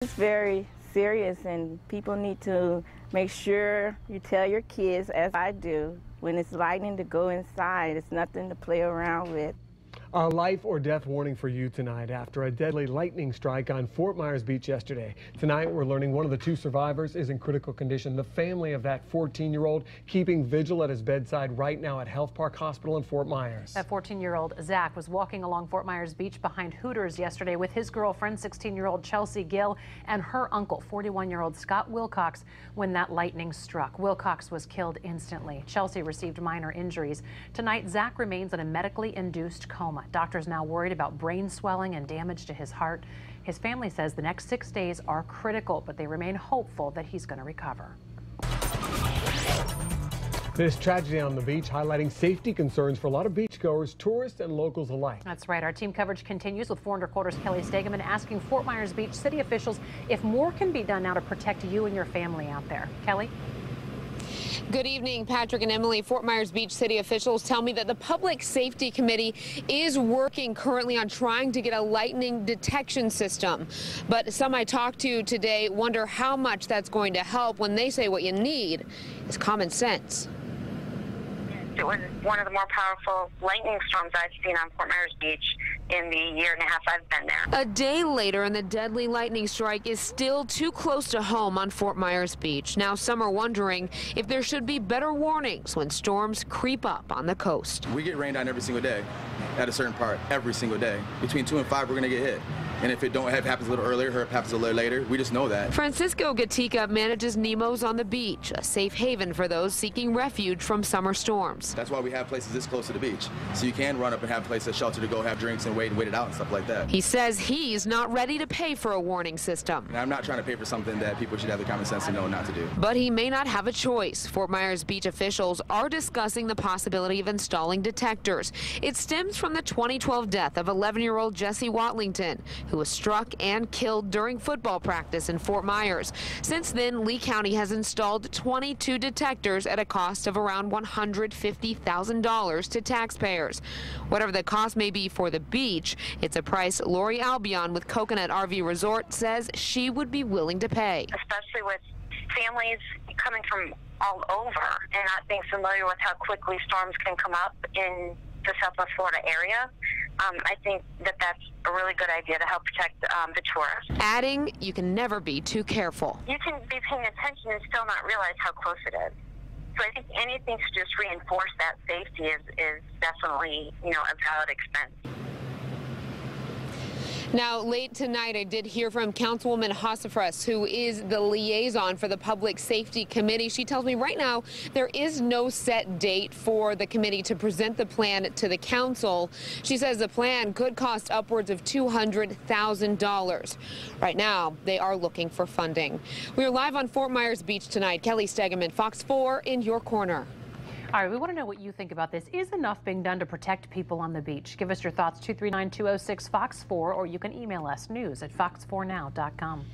It's very serious, and people need to make sure you tell your kids, as I do, when it's lightning, to go inside. It's nothing to play around with. A life or death warning for you tonight after a deadly lightning strike on Fort Myers Beach yesterday. Tonight, we're learning one of the two survivors is in critical condition. The family of that 14-year-old keeping vigil at his bedside right now at Health Park Hospital in Fort Myers. That 14-year-old Zach was walking along Fort Myers Beach behind Hooters yesterday with his girlfriend, 16-year-old Chelsea Gill, and her uncle, 41-year-old Scott Wilcox, when that lightning struck. Wilcox was killed instantly. Chelsea received minor injuries. Tonight, Zach remains in a medically induced coma. Doctors now worried about brain swelling and damage to his heart. His family says the next 6 days are critical, but they remain hopeful that he's going to recover. This tragedy on the beach highlighting safety concerns for a lot of beachgoers, tourists, and locals alike. That's right. Our team coverage continues with 4 Reporter's Kelly Stegeman asking Fort Myers Beach city officials if more can be done now to protect you and your family out there. Kelly? Good evening, Patrick and Emily. Fort Myers Beach city officials tell me that the Public Safety Committee is working currently on trying to get a lightning detection system. But some I talked to today wonder how much that's going to help when they say what you need is common sense. It was one of the more powerful lightning storms I've seen on Fort Myers Beach in the year and a half I've been there. A day later, and the deadly lightning strike is still too close to home on Fort Myers Beach. Now some are wondering if there should be better warnings when storms creep up on the coast. We get rained on every single day at a certain part, every single day. Between 2 and 5, we're going to get hit. And if it happens a little earlier or it happens a little later, we just know that. Francisco Gatica manages Nemo's on the beach, a safe haven for those seeking refuge from summer storms. That's why we have places this close to the beach. So you can run up and have a place, a shelter to go have drinks and wait it out and stuff like that. He says he's not ready to pay for a warning system. And I'm not trying to pay for something that people should have the common sense to know not to do. But he may not have a choice. Fort Myers Beach officials are discussing the possibility of installing detectors. It stems from the 2012 death of 11-year-old Jesse Watlington, who was struck and killed during football practice in Fort Myers. Since then, Lee County has installed 22 detectors at a cost of around $150,000 to taxpayers. Whatever the cost may be for the beach, it's a price Lori Albion with Coconut RV Resort says she would be willing to pay. Especially with families coming from all over and not being familiar with how quickly storms can come up in the Southwest Florida area. I think that that's a really good idea to help protect the tourists. Adding, you can never be too careful. You can be paying attention and still not realize how close it is. So I think anything to just reinforce that safety is definitely, a valid expense. Now, late tonight, I did hear from Councilwoman Hossafras, who is the liaison for the Public Safety Committee. She tells me right now there is no set date for the committee to present the plan to the council. She says the plan could cost upwards of $200,000. Right now, they are looking for funding. We are live on Fort Myers Beach tonight. Kelly Stegeman, Fox 4 in your corner. All right, we want to know what you think about this. Is enough being done to protect people on the beach? Give us your thoughts, 239-206-FOX4, or you can email us, news@fox4now.com.